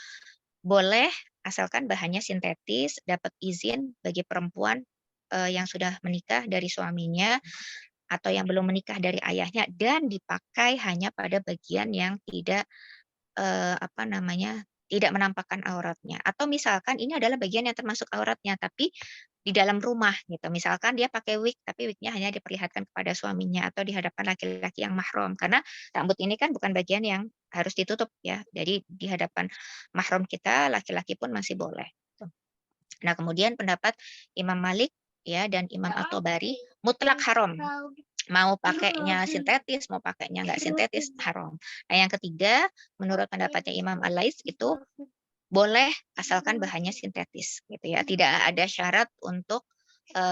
boleh asalkan bahannya sintetis, dapat izin bagi perempuan, yang sudah menikah dari suaminya, atau yang belum menikah dari ayahnya, dan dipakai hanya pada bagian yang tidak apa namanya, tidak menampakkan auratnya. Atau misalkan ini adalah bagian yang termasuk auratnya, tapi di dalam rumah gitu. Misalkan dia pakai wig, tapi wignya hanya diperlihatkan kepada suaminya atau di hadapan laki-laki yang mahram. Karena rambut ini kan bukan bagian yang harus ditutup ya. Jadi di hadapan mahram kita, laki-laki pun masih boleh. Tuh. Nah, kemudian pendapat Imam Malik ya dan Imam At-Tabari mutlak haram. Mau pakainya sintetis, mau pakainya nggak sintetis, haram. Nah, yang ketiga, menurut pendapatnya Imam Al-Laits itu boleh asalkan bahannya sintetis, gitu ya. Tidak ada syarat untuk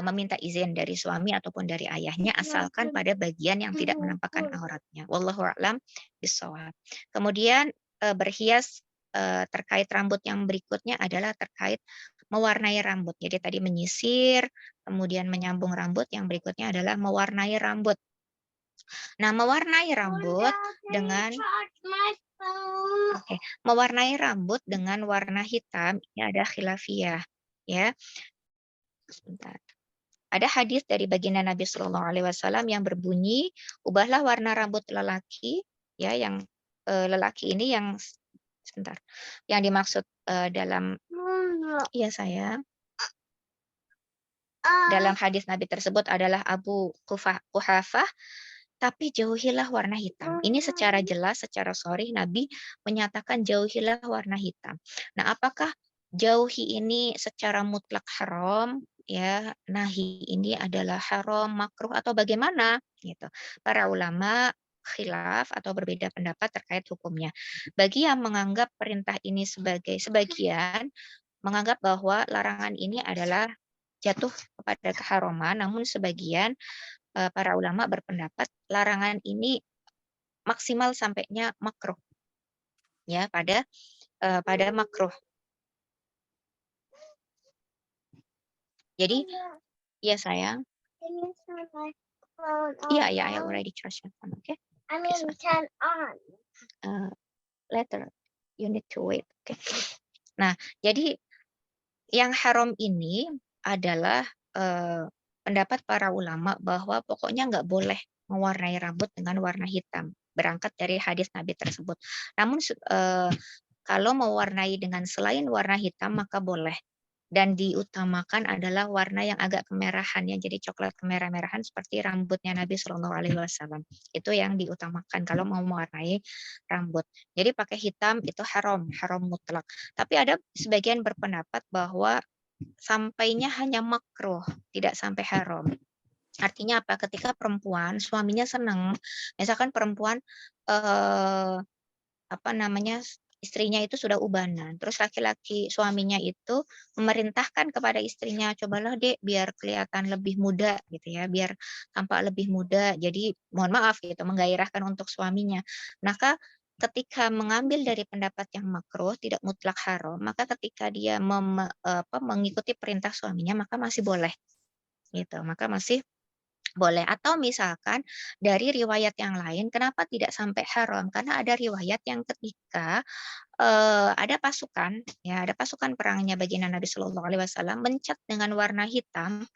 meminta izin dari suami ataupun dari ayahnya, asalkan pada bagian yang tidak menampakkan auratnya. Wallahu a'lam bishawab. Kemudian berhias terkait rambut yang berikutnya adalah terkait mewarnai rambut. Jadi tadi menyisir, kemudian menyambung rambut, yang berikutnya adalah mewarnai rambut. Nah, mewarnai rambut dengan warna hitam ini ada khilafiyah, ya. Sebentar. Ada hadis dari baginda Nabi Shallallahu Alaihi Wasallam yang berbunyi, ubahlah warna rambut lelaki, ya, yang lelaki ini yang sebentar, yang dimaksud dalam, iya sayang, dalam hadis Nabi tersebut adalah Abu Quhafah, tapi jauhilah warna hitam. Ini secara jelas, secara sharih Nabi menyatakan jauhilah warna hitam. Nah, apakah jauhi ini secara mutlak haram, ya, nahi ini adalah haram, makruh atau bagaimana? Gitu. Para ulama khilaf atau berbeda pendapat terkait hukumnya. Bagi yang menganggap perintah ini sebagian menganggap bahwa larangan ini adalah jatuh kepada keharaman, namun sebagian para ulama berpendapat larangan ini maksimal sampainya makruh, ya, pada makruh. Jadi ya sayang, iya ya, I already charge your phone, okay? Turn on. Later, you need to wait, okay? Nah, jadi yang haram ini adalah pendapat para ulama bahwa pokoknya nggak boleh mewarnai rambut dengan warna hitam, berangkat dari hadis Nabi tersebut. Namun kalau mewarnai dengan selain warna hitam maka boleh. Dan diutamakan adalah warna yang agak kemerahan ya, jadi coklat kemerah-merahan seperti rambutnya Nabi Shallallahu Alaihi Wasallam. Itu yang diutamakan kalau mau mewarnai rambut. Jadi pakai hitam itu haram, haram mutlak. Tapi ada sebagian berpendapat bahwa sampainya hanya makruh, tidak sampai haram. Artinya apa? Ketika perempuan suaminya senang, misalkan perempuan apa namanya istrinya itu sudah ubanan. Terus laki-laki suaminya itu memerintahkan kepada istrinya, "Cobalah Dek, biar kelihatan lebih muda," gitu ya, biar tampak lebih muda. Jadi mohon maaf gitu, menggairahkan untuk suaminya. Maka ketika mengambil dari pendapat yang makruh, tidak mutlak haram, maka ketika dia mengikuti perintah suaminya, maka masih boleh gitu, maka masih boleh. Atau misalkan dari riwayat yang lain, kenapa tidak sampai haram? Karena ada riwayat yang ketika ada pasukan, ya, ada pasukan perangnya baginda Nabi Shallallahu Alaihi Wasallam mencat dengan warna hitam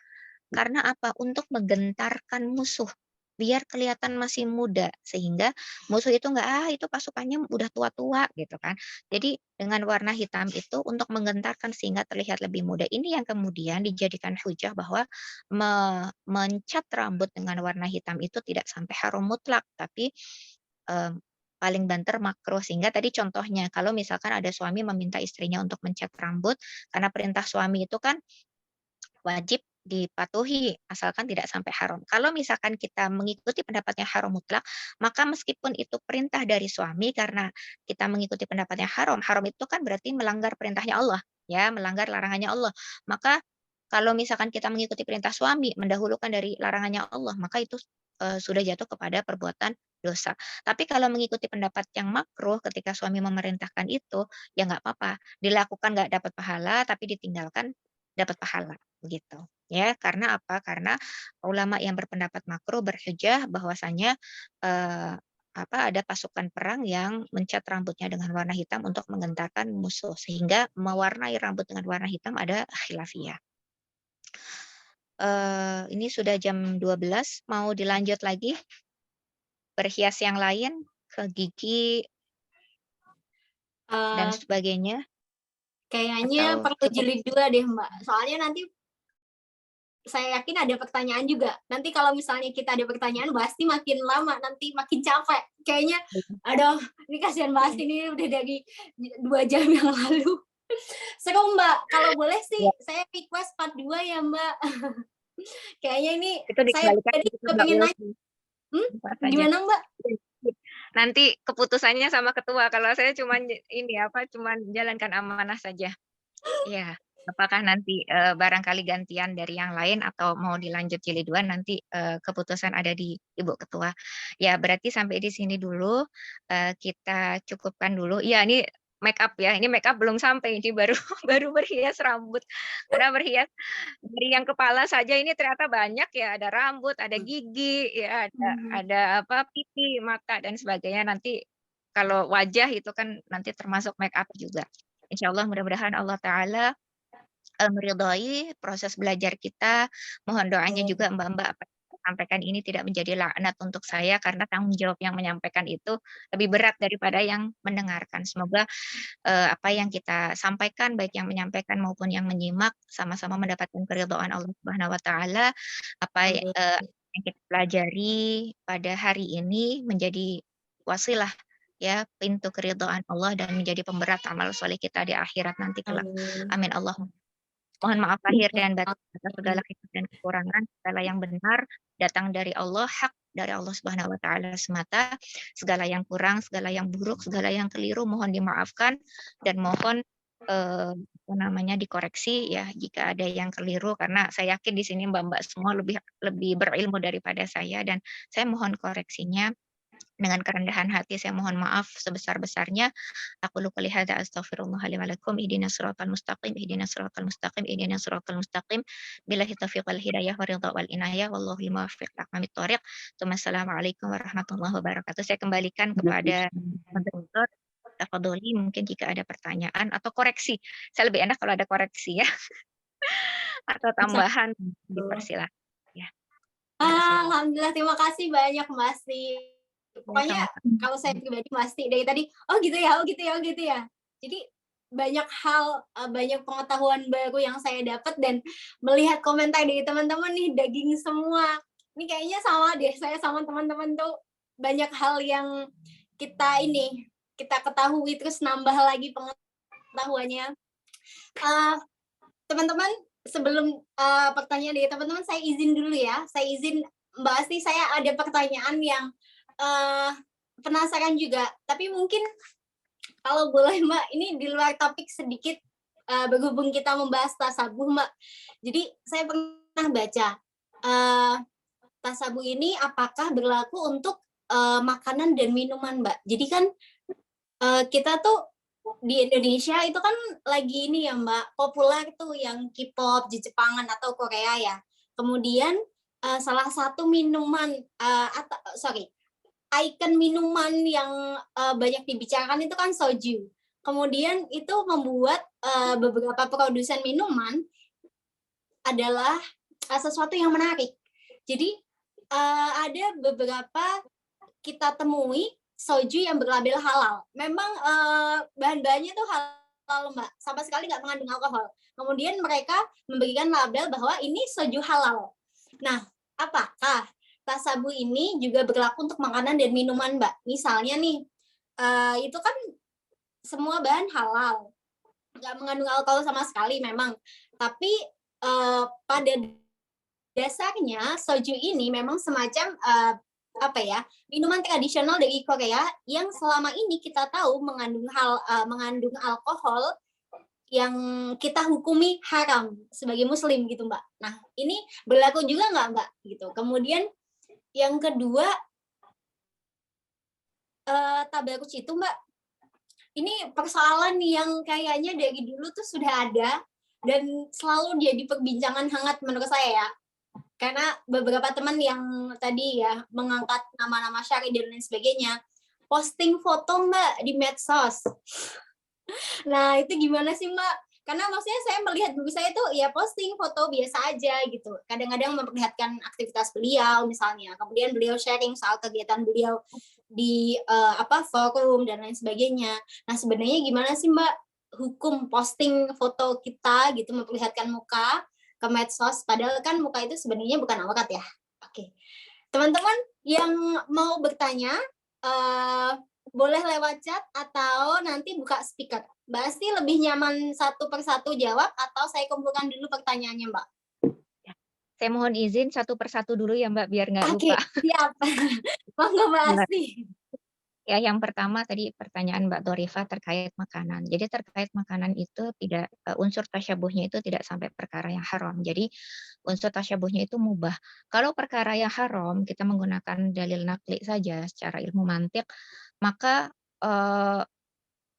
karena apa? Untuk menggentarkan musuh, biar kelihatan masih muda, sehingga musuh itu nggak, itu pasukannya udah tua-tua gitu kan. Jadi dengan warna hitam itu untuk menggentarkan sehingga terlihat lebih muda. Ini yang kemudian dijadikan hujah bahwa mencat rambut dengan warna hitam itu tidak sampai haram mutlak, tapi eee, paling banter makruh. Sehingga tadi contohnya kalau misalkan ada suami meminta istrinya untuk mencat rambut, karena perintah suami itu kan wajib dipatuhi, asalkan tidak sampai haram. Kalau misalkan kita mengikuti pendapatnya haram mutlak, maka meskipun itu perintah dari suami karena kita mengikuti pendapatnya haram, haram itu kan berarti melanggar perintahnya Allah, ya, melanggar larangannya Allah. Maka kalau misalkan kita mengikuti perintah suami, mendahulukan dari larangannya Allah, maka itu sudah jatuh kepada perbuatan dosa. Tapi kalau mengikuti pendapat yang makruh ketika suami memerintahkan itu, ya nggak apa-apa. Dilakukan nggak dapat pahala, tapi ditinggalkan dapat pahala. Begitu, ya. Karena apa? Karena ulama yang berpendapat makruh berhujah bahwasanya, eee, ada pasukan perang yang mencat rambutnya dengan warna hitam untuk menggentarkan musuh, sehingga mewarnai rambut dengan warna hitam ada khilafiyah. Ini sudah jam 12, mau dilanjut lagi berhias yang lain, ke gigi dan Eee, sebagainya, Kayaknya atau perlu cukup? jeli 2 deh, Mbak. Soalnya nanti saya yakin ada pertanyaan juga. Nanti kalau misalnya kita ada pertanyaan pasti makin lama, nanti makin capek. Kayaknya, aduh, ini kasihan banget ini udah dari 2 jam yang lalu. Seru, Mbak. Kalau boleh sih Ya, saya request part 2 ya, Mbak. Kayaknya ini itu saya dikembalikan pribadi ke juga Mbak pengen nanya. Ulfi, Hmm? apa saja. Gimana, Mbak? Nanti keputusannya sama ketua, kalau saya cuman ini, cuman jalankan amanah saja. Iya, apakah nanti, barangkali gantian dari yang lain atau mau dilanjut jilid 2 nanti, keputusan ada di Ibu Ketua. Ya berarti sampai di sini dulu, kita cukupkan dulu. Iya ini make up ya, ini make up belum sampai, ini baru baru berhias rambut. Karena berhias dari yang kepala saja ini ternyata banyak ya, ada rambut, ada gigi, ya Mhm. ada pipi, mata dan sebagainya. Nanti kalau wajah itu kan nanti termasuk make up juga. Insyaallah mudah-mudahan Allah taala meridhai proses belajar kita. Mohon doanya juga Mbak-mbak apa yang saya sampaikan ini tidak menjadi laknat untuk saya karena tanggung jawab yang menyampaikan itu lebih berat daripada yang mendengarkan. Semoga, apa yang kita sampaikan baik yang menyampaikan maupun yang menyimak sama-sama mendapatkan keridhaan Allah Subhanahu wa taala. Amin. Yang kita pelajari pada hari ini menjadi wasilah ya pintu keridhaan Allah dan menjadi pemberat amal soleh kita di akhirat nanti kelak. Amin. Amin Allahumma. Mohon maaf lahir dan batin atas segala khilaf dan kekurangan, segala yang benar datang dari Allah, hak dari Allah Subhanahu wa taala semata. Segala yang kurang, segala yang buruk, segala yang keliru mohon dimaafkan dan mohon dikoreksi ya jika ada yang keliru karena saya yakin di sini Mbak-mbak semua lebih lebih berilmu daripada saya dan saya mohon koreksinya. Dengan kerendahan hati saya mohon maaf sebesar-besarnya. Aku qouli hadza astaghfirullah li wa lakum. Ihdinas siratal mustaqim, ihdinas siratal mustaqim, ihdinas siratal mustaqim. Billahi taufiq wal hidayah wa ridha wal inayah wallahu muwaffiq ila aqwamit thoriq. Assalamualaikum warahmatullahi wabarakatuh. Saya kembalikan kepada moderator. Tafadholi mungkin jika ada pertanyaan atau koreksi. Saya lebih enak kalau ada koreksi ya atau tambahan dipersilakan ya. Terima kasih. Alhamdulillah, terima kasih banyak, Masih. Ya, Pokoknya sama-sama. kalau saya pribadi pasti dari tadi, "Oh gitu ya, oh gitu ya, oh gitu ya." Jadi banyak hal, banyak pengetahuan baru yang saya dapat dan melihat komentar dari teman-teman nih daging semua. Ini kayaknya sama deh, saya sama teman-teman tuh banyak hal yang kita ini, kita ketahui terus nambah lagi pengetahuannya. Eee, Teman-teman, sebelum, pertanyaan dari teman-teman, saya izin dulu ya. Saya izin Mbak Asti, saya ada pertanyaan yang, eee, penasaran juga, tapi mungkin, kalau boleh Mbak, ini di luar topik sedikit, berhubung kita membahas tasabuh Mbak. Jadi saya pernah baca, eee, tasabuh ini apakah berlaku untuk, makanan dan minuman Mbak. Jadi kan, kita tuh di Indonesia itu kan lagi ini ya Mbak, populer tuh yang K-pop, Jepangan atau Korea ya. Kemudian, salah satu minuman, ikon minuman yang, banyak dibicarakan itu kan soju. Kemudian itu membuat, beberapa produsen minuman adalah, sesuatu yang menarik. Jadi, ada beberapa kita temui soju yang berlabel halal. Memang, bahan-bahannya tuh halal, Mbak, sama sekali nggak mengandung alkohol. Kemudian mereka memberikan label bahwa ini soju halal. Nah, apakah tasabu ini juga berlaku untuk makanan dan minuman, Mbak? Misalnya nih, itu kan semua bahan halal, nggak mengandung alkohol sama sekali memang. Tapi, pada dasarnya soju ini memang semacam, apa ya, minuman tradisional dari Korea yang selama ini kita tahu mengandung alkohol yang kita hukumi haram sebagai muslim gitu, Mbak. Nah, ini berlaku juga nggak, Mbak? Gitu. Kemudian yang kedua, tabarruj itu, Mbak, ini persoalan yang kayaknya dari dulu tuh sudah ada dan selalu jadi perbincangan hangat menurut saya ya. Karena beberapa teman yang tadi ya mengangkat nama-nama syari dan lain sebagainya, posting foto Mbak di medsos. Nah itu gimana sih Mbak? Karena maksudnya saya melihat guru saya tuh ya posting foto biasa aja gitu. Kadang-kadang memperlihatkan aktivitas beliau misalnya. Kemudian beliau sharing soal kegiatan beliau di forum dan lain sebagainya. Nah sebenarnya gimana sih Mbak hukum posting foto kita gitu memperlihatkan muka ke medsos padahal kan muka itu sebenarnya bukan aurat ya. Oke. Teman-teman yang mau bertanya boleh lewat chat atau nanti buka speaker. Mbak Asti lebih nyaman satu persatu jawab atau saya kumpulkan dulu pertanyaannya, Mbak? Saya mohon izin satu persatu dulu ya Mbak, biar nggak Oke, lupa. siap. Monggo Mbak Benar. Asti. Ya, yang pertama tadi pertanyaan Mbak Thorifa terkait makanan. Jadi terkait makanan itu tidak unsur tasyabuhnya itu tidak sampai perkara yang haram. Jadi unsur tasyabuhnya itu mubah. Kalau perkara yang haram kita menggunakan dalil nakli saja secara ilmu mantik, maka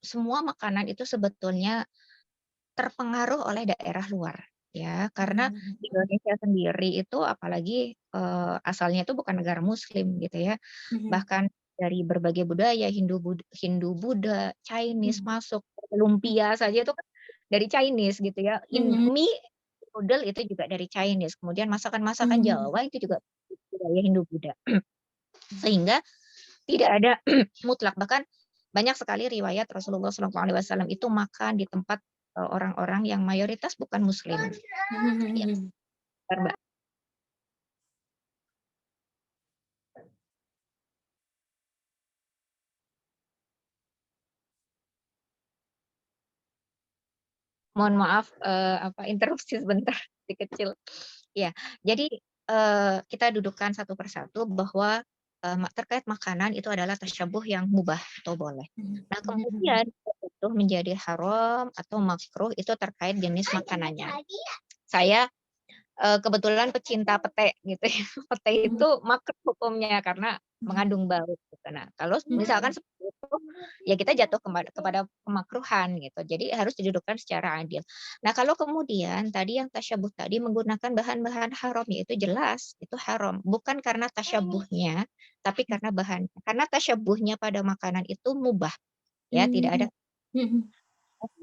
semua makanan itu sebetulnya terpengaruh oleh daerah luar ya. Karena di Indonesia sendiri itu apalagi asalnya itu bukan negara muslim gitu ya. Bahkan dari berbagai budaya Hindu, Buddha, Chinese masuk, lumpia saja itu kan dari Chinese gitu ya. Mie, noodle itu juga dari Chinese. Kemudian masakan-masakan Jawa itu juga budaya Hindu, Buddha. Sehingga tidak ada mutlak, bahkan banyak sekali riwayat Rasulullah SAW itu makan di tempat orang-orang yang mayoritas bukan muslim. Ya, Mbak. Mohon maaf interupsi sebentar si kecil. Ya, jadi kita dudukkan satu persatu bahwa terkait makanan itu adalah tasyabuh yang mubah atau boleh. Nah, kemudian itu menjadi haram atau makruh itu terkait jenis makanannya. Saya kebetulan pecinta pete gitu ya. Pete itu makruh hukumnya karena mengandung bau gitu. Nah, kalau misalkan seperti itu ya kita jatuh kepada kemakruhan gitu. Jadi harus didudukkan secara adil. Nah, kalau kemudian tadi yang tasyabuh tadi menggunakan bahan-bahan haram yaitu jelas itu haram, bukan karena tasyabuhnya tapi karena bahan. Karena tasyabuhnya pada makanan itu mubah ya, tidak ada.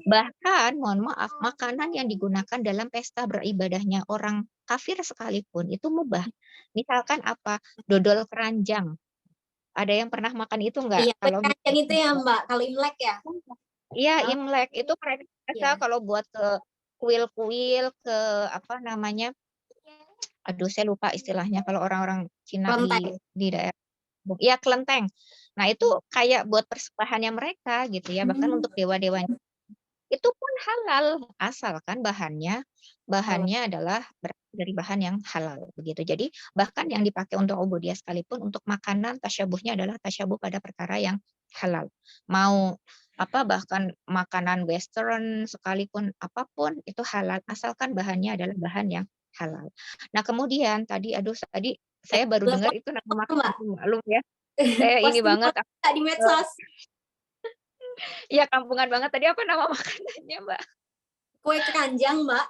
Bahkan mohon maaf, makanan yang digunakan dalam pesta beribadahnya orang kafir sekalipun itu mubah. Misalkan apa? Dodol keranjang. Ada yang pernah makan itu enggak? Iya, Kalau yang itu ya Mbak, kalau Imlek ya? iya, Oh, Imlek itu mereka biasa iya. kalau buat ke kuil-kuil, ke apa namanya? Aduh, saya lupa istilahnya kalau orang-orang Cina Kelenteng. di daerah. Iya, kelenteng. Nah, itu kayak buat persembahannya mereka gitu ya, bahkan untuk dewa-dewanya. Itu pun halal, asalkan Halal. bahannya adalah berasal dari bahan yang halal begitu. Jadi bahkan yang dipakai untuk ubudiyah sekalipun untuk makanan tasyabuhnya adalah tasyabuh pada perkara yang halal. Mau bahkan makanan western sekalipun apapun itu halal asalkan bahannya adalah bahan yang halal. Nah kemudian tadi Eh, saya baru boleh dengar itu nama posting, makanan Mbak. maklum ya. Saya ini Posting banget Mbak di medsos. iya kampungan banget tadi apa nama makanannya, Mbak? Kue keranjang, Mbak.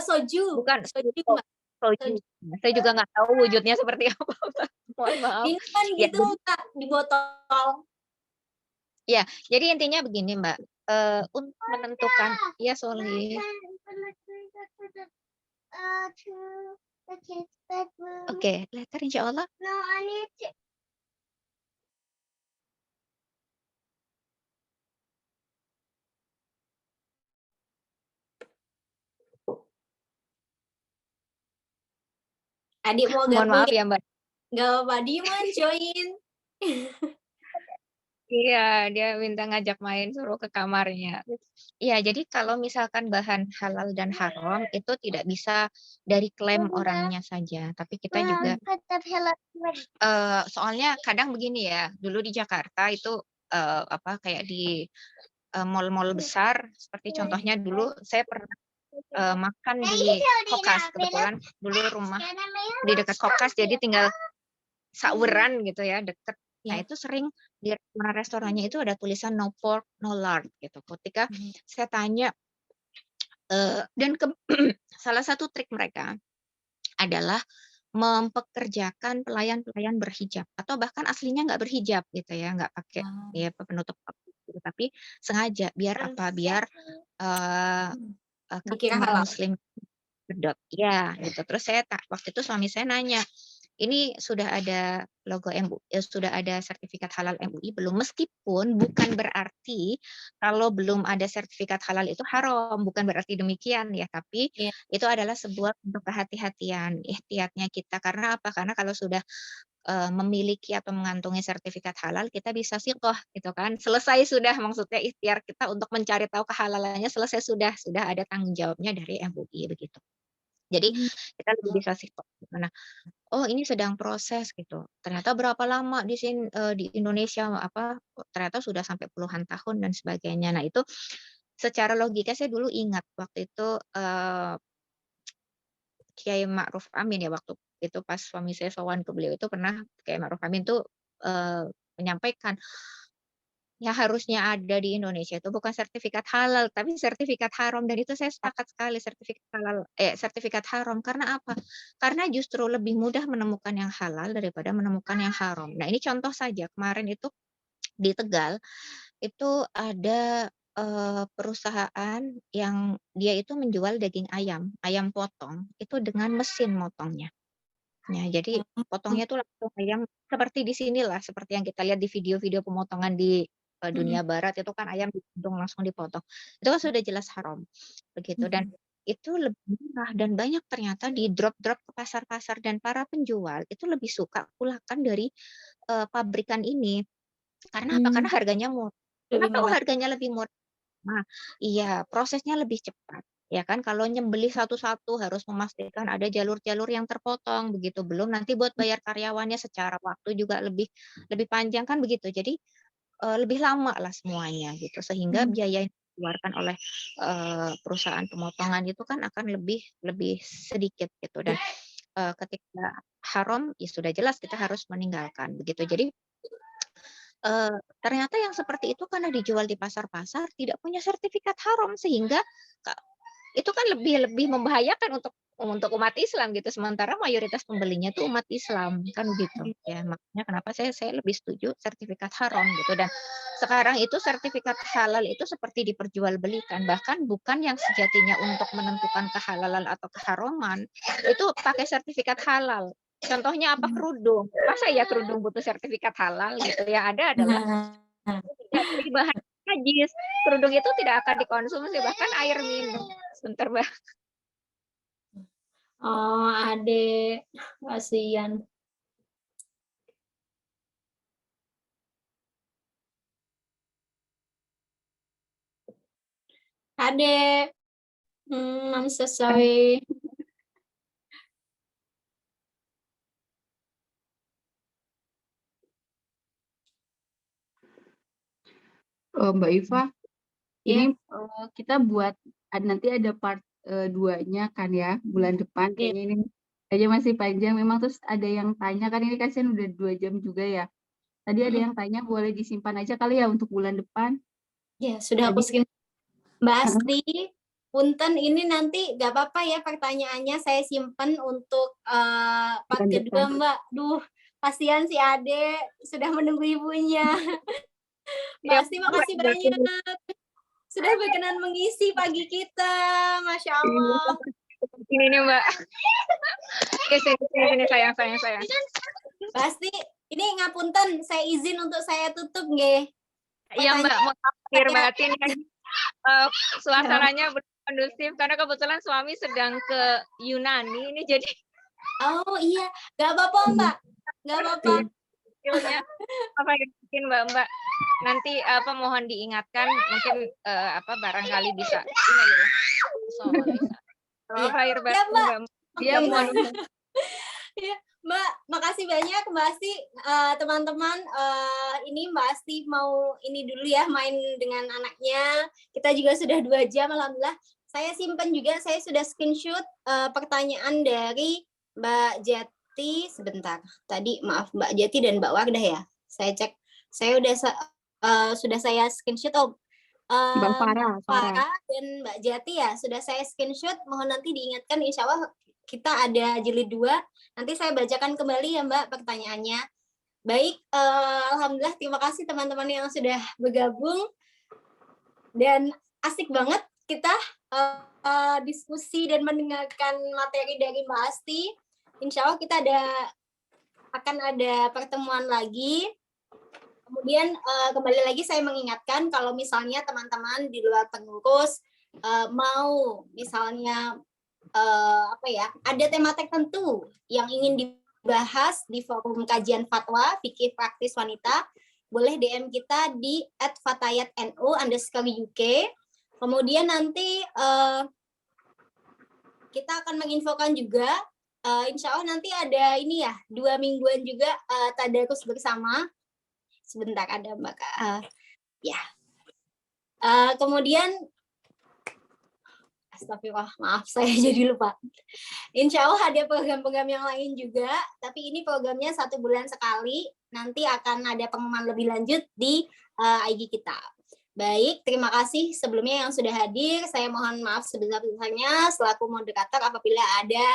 Soju, Bukan soju, soju Mbak. soju. Soju. Saya juga nggak tahu wujudnya seperti apa, Mbak. Mohon maaf. Ini kan Ya gitu, Kak, di botol. ya, jadi intinya begini, Mbak, untuk menentukan ya Soli. Oke, later insyaallah. Adik mau Mohon gabung maaf ya? ya, Mbak. Nggak apa-apa, Diman join. Iya, dia minta ngajak main, suruh ke kamarnya. Iya, jadi kalau misalkan bahan halal dan haram itu tidak bisa dari klaim orangnya saja, tapi kita juga soalnya kadang begini ya, dulu di Jakarta itu kayak di mall-mall besar, seperti contohnya dulu saya pernah makan di Kokas, kebetulan dulu rumah di dekat Kokas, jadi tinggal saueran gitu ya, deket. Nah, Ya. itu sering di restorannya itu ada tulisan no pork, no lard gitu. Ketika saya tanya dan salah satu trik mereka adalah mempekerjakan pelayan-pelayan berhijab atau bahkan aslinya nggak berhijab gitu ya, nggak pakai ya penutup aurat gitu, tapi sengaja biar apa? Biar eee Dikira customer halal. muslim sedot. Ya, gitu. Terus waktu itu suami saya nanya, "Ini sudah ada logo sudah ada sertifikat halal MUI belum?" Meskipun bukan berarti kalau belum ada sertifikat halal itu haram, bukan berarti demikian ya, tapi Iya. itu adalah sebuah bentuk kehati-hatian, ihtiyatnya kita. Karena apa? Karena kalau sudah memiliki atau mengantongi sertifikat halal, kita bisa siqah gitu kan. Selesai sudah maksudnya ikhtiar kita untuk mencari tahu kehalalannya selesai sudah ada tanggung jawabnya dari MUI begitu. Jadi kita lebih bisa siqah. Nah, oh ini sedang proses gitu. Ternyata berapa lama di Indonesia ternyata sudah sampai puluhan tahun dan sebagainya. Nah, itu secara logika saya dulu ingat waktu itu Kiai Ma'ruf Amin ya waktu itu pas suami saya sowan ke beliau itu pernah Kiai Ma'ruf Amin tuh menyampaikan, yang harusnya ada di Indonesia itu bukan sertifikat halal, tapi sertifikat haram dan itu saya sepakat sekali sertifikat haram karena apa? Karena justru lebih mudah menemukan yang halal daripada menemukan yang haram. Nah, ini contoh saja kemarin itu di Tegal itu ada perusahaan yang dia itu menjual daging ayam, ayam potong itu dengan mesin motongnya. Ya, jadi potongnya tuh langsung ayam seperti di sinilah, seperti yang kita lihat di video-video pemotongan di dunia barat itu kan ayam digendong langsung dipotong. Itu kan sudah jelas haram, begitu. Dan itu lebih murah dan banyak ternyata di drop-drop ke pasar-pasar dan para penjual itu lebih suka kulakan dari pabrikan ini. Karena apa? Karena harganya murah. Lebih Kenapa kok murah. harganya lebih murah? Nah, iya, prosesnya lebih cepat. Ya kan, kalau nyembelih satu-satu harus memastikan ada jalur-jalur yang terpotong begitu. Belum nanti buat bayar karyawannya secara waktu juga lebih lebih panjang kan begitu. Jadi lebih lama lah semuanya gitu. Sehingga biaya yang dikeluarkan oleh perusahaan pemotongan itu kan akan lebih lebih sedikit gitu. Dan ketika haram ya sudah jelas kita harus meninggalkan begitu. Jadi ternyata yang seperti itu karena dijual di pasar-pasar tidak punya sertifikat haram sehingga ka itu kan lebih lebih membahayakan untuk umat Islam gitu, sementara mayoritas pembelinya tuh umat Islam, kan gitu. Ya makanya kenapa saya lebih setuju sertifikat haram gitu dan sekarang itu sertifikat halal itu seperti diperjualbelikan, bahkan bukan yang sejatinya untuk menentukan kehalalan atau keharaman, itu pakai sertifikat halal. Contohnya apa? Kerudung. Masa ya kerudung butuh sertifikat halal gitu, yang ada adalah Nah. tidak dari bahan najis, kerudung itu tidak akan dikonsumsi, bahkan air minum. Sebentar, Mbak. Oh, adek, kasihan. Adek, I'm so sorry. Mbak Iva, Ya. ini kita buat nanti ada part 2-nya kan ya bulan depan. Iya. Kayaknya ini aja masih panjang. Memang terus ada yang tanya kan ini kasihan udah 2 jam juga ya. Tadi ada yang tanya boleh disimpan aja kali ya untuk bulan depan. Ya, sudah aku Tadi skim. Mbak Asti, punten ini nanti gak apa-apa ya pertanyaannya saya simpen untuk part bulan kedua, depan. Mbak. Duh, kasihan si Ade sudah menunggu ibunya. Mbak Ya, Asti, makasih banyak sudah berkenan mengisi pagi kita. Masya Allah. ini nih Mbak. Oke, sini sayang. Mbak Asti, ini ngapunten, saya izin untuk saya tutup nggih. Iya Mbak, mau akhir batin ya. Suasananya belum kondusif karena kebetulan suami sedang ke Yunani ini jadi Oh iya, gak apa-apa Mbak, gak apa-apa. skillnya apa yang mungkin Mbak nanti mohon diingatkan mungkin barangkali bisa. Akhir batin Ya Mbak. Dia mohon. Ya, Mbak, makasih banyak Mbak Asti. Teman-teman, ini Mbak Asti mau ini dulu ya main dengan anaknya. Kita juga sudah 2 jam, alhamdulillah. Saya simpan juga, saya sudah screenshot pertanyaan dari Mbak Jati. Sebentar, tadi maaf Mbak Jati dan Mbak Wardah ya. Saya cek, saya sudah saya screenshot. Mbak Farah dan Mbak Jati ya sudah saya screenshot. Mohon nanti diingatkan, insya Allah kita ada jilid 2. Nanti saya bacakan kembali ya Mbak pertanyaannya. Baik, alhamdulillah terima kasih teman-teman yang sudah bergabung. Dan asik banget kita diskusi dan mendengarkan materi dari Mbak Asti. Insya Allah kita akan ada pertemuan lagi. Kemudian kembali lagi saya mengingatkan kalau misalnya teman-teman di luar pengurus mau misalnya ada tema tertentu yang ingin dibahas di forum kajian fatwa fikih praktis wanita, boleh DM kita di @fatayatnu_uk. Kemudian nanti kita akan menginfokan juga, insya Allah nanti ada ini ya 2 mingguan juga tadarus bersama. Sebentar ada Mbak ya. Kemudian astagfirullah, maaf saya jadi lupa. Insya Allah ada program-program yang lain juga, tapi ini programnya 1 bulan sekali. Nanti akan ada pengumuman lebih lanjut di IG kita. Baik, terima kasih sebelumnya yang sudah hadir. Saya mohon maaf sebesar-besarnya selaku moderator apabila ada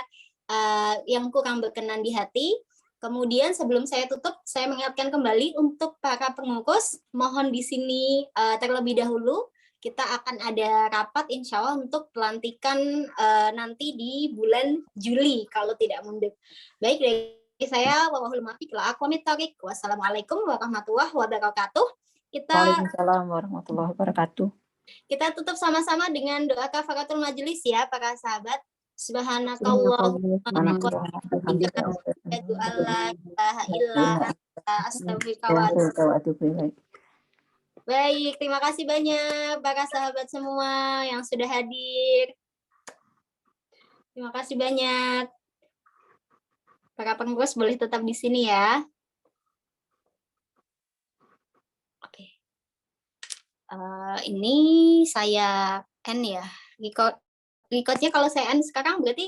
yang kurang berkenan di hati. Kemudian sebelum saya tutup, saya mengingatkan kembali untuk para pengurus, mohon di sini terlebih dahulu kita akan ada rapat insya Allah untuk pelantikan nanti di bulan Juli kalau tidak mundur. Baik, dari saya wallahul muwaffiq ila aqwamit thoriq. Wassalamualaikum warahmatullahi wabarakatuh. Waalaikumsalam warahmatullahi wabarakatuh. Kita tutup sama-sama dengan doa kafaratul majelis ya para sahabat. Subhanakallahumma Baik, terima kasih banyak para sahabat semua yang sudah hadir. Terima kasih banyak. Para pengurus boleh tetap di sini ya. Oke. Ini saya end ya. Recordnya kalau saya end sekarang berarti